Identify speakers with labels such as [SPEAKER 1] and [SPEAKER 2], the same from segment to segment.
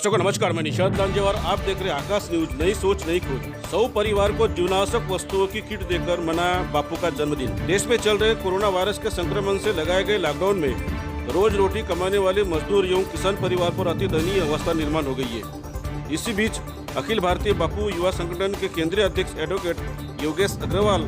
[SPEAKER 1] दर्शकों नमस्कार, मैं निशाद लांजेवार। आप देख रहे हैं आकाश न्यूज, नई सोच नई खोज। 100 परिवार को जीवनावश्यक वस्तुओं की किट देकर मनाया बापू का जन्मदिन। देश में चल रहे कोरोना वायरस के संक्रमण से लगाए गए लॉकडाउन में रोज रोटी कमाने वाले मजदूर एवं किसान परिवार पर अति दयनीय अवस्था निर्माण हो गई है। इसी बीच अखिल भारतीय बापू युवा संगठन के केंद्रीय अध्यक्ष एडवोकेट योगेश अग्रवाल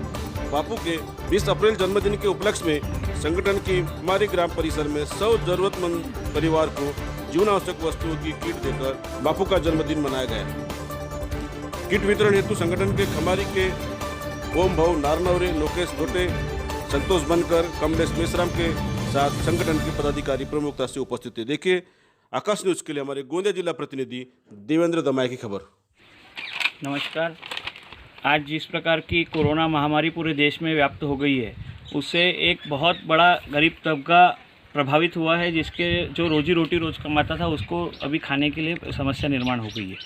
[SPEAKER 1] बापू के 20 अप्रैल जन्मदिन के उपलक्ष्य में संगठन की हमारी ग्राम परिसर में 100 जरूरतमंद परिवार को जीवनावश्यक वस्तुओं की किट देकर बापू का जन्मदिन मनाया गया। किट वितरण हेतु संगठन के खमारी के ओम भाऊ नारनवरे, लोकेश गोटे, संतोष बनकर, कमलेश मेश्राम के साथ संगठन के पदाधिकारी प्रमुखता से उपस्थित थे। देखिए आकाश न्यूज के लिए हमारे गोंदिया जिला प्रतिनिधि देवेंद्र दमाया की खबर।
[SPEAKER 2] नमस्कार। आज जिस प्रकार की कोरोना महामारी पूरे देश में व्याप्त हो गई है, उससे एक बहुत बड़ा गरीब तबका प्रभावित हुआ है, जिसके जो रोजी रोटी रोज़ कमाता था उसको अभी खाने के लिए समस्या निर्माण हो गई है।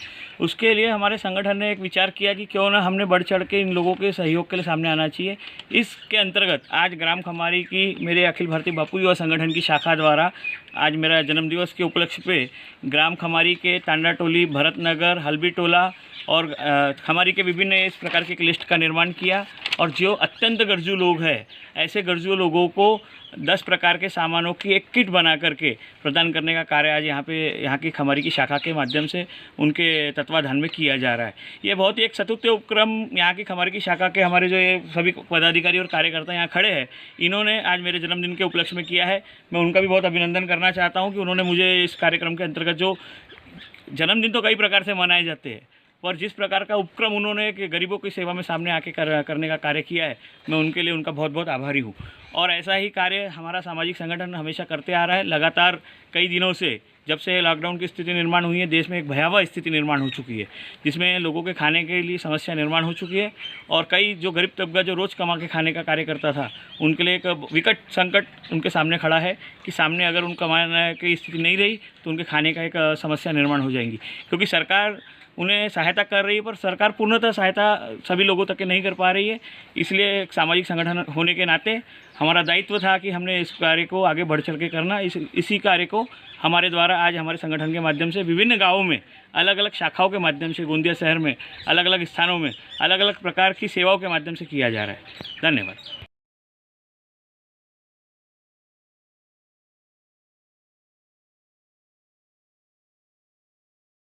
[SPEAKER 2] उसके लिए हमारे संगठन ने एक विचार किया कि क्यों ना हमने बढ़ चढ़ के इन लोगों के सहयोग के लिए सामने आना चाहिए। इसके अंतर्गत आज ग्राम खमारी की मेरे अखिल भारतीय बापू युवा संगठन की शाखा द्वारा आज मेरा जन्मदिवस के उपलक्ष्य पे ग्राम खमारी के तांडा टोली, भरत नगर, हल्बी टोला और खमारी के विभिन्न इस प्रकार की एक लिस्ट का निर्माण किया और जो अत्यंत गरजू लोग हैं, ऐसे गरजू लोगों को 10 प्रकार के सामानों की एक किट बना करके प्रदान करने का कार्य आज यहाँ की खमारी की शाखा के माध्यम से उनके तत्वाधान में किया जा रहा है। ये बहुत ही एक सतुत्य उपक्रम यहाँ की खमारी की शाखा के हमारे जो ये सभी पदाधिकारी और कार्यकर्ता यहाँ खड़े हैं, इन्होंने आज मेरे जन्मदिन के उपलक्ष्य में किया है। मैं उनका भी बहुत अभिनंदन करना चाहता हूँ कि उन्होंने मुझे इस कार्यक्रम के अंतर्गत, जो जन्मदिन तो कई प्रकार से मनाए जाते हैं, और जिस प्रकार का उपक्रम उन्होंने कि गरीबों की सेवा में सामने आके करने का कार्य किया है, मैं उनके लिए उनका बहुत बहुत आभारी हूँ। और ऐसा ही कार्य हमारा सामाजिक संगठन हमेशा करते आ रहा है। लगातार कई दिनों से, जब से लॉकडाउन की स्थिति निर्माण हुई है, देश में एक भयावह स्थिति निर्माण हो चुकी है, जिसमें लोगों के खाने के लिए समस्या निर्माण हो चुकी है और कई जो गरीब तबका जो रोज़ कमा के खाने का कार्य करता था, उनके लिए एक विकट संकट उनके सामने खड़ा है कि सामने अगर उन कमाने की स्थिति नहीं रही तो उनके खाने का एक समस्या निर्माण हो जाएंगी। क्योंकि सरकार उन्हें सहायता कर रही है, पर सरकार पूर्णतः सहायता सभी लोगों तक नहीं कर पा रही है। इसलिए एक सामाजिक संगठन होने के नाते हमारा दायित्व था कि हमने इस कार्य को आगे बढ़ चढ़ के करना। इसी कार्य को हमारे द्वारा आज हमारे संगठन के माध्यम से विभिन्न गाँवों में अलग अलग शाखाओं के माध्यम से, गोंदिया शहर में अलग अलग स्थानों में अलग अलग प्रकार की सेवाओं के माध्यम से किया जा रहा है। धन्यवाद।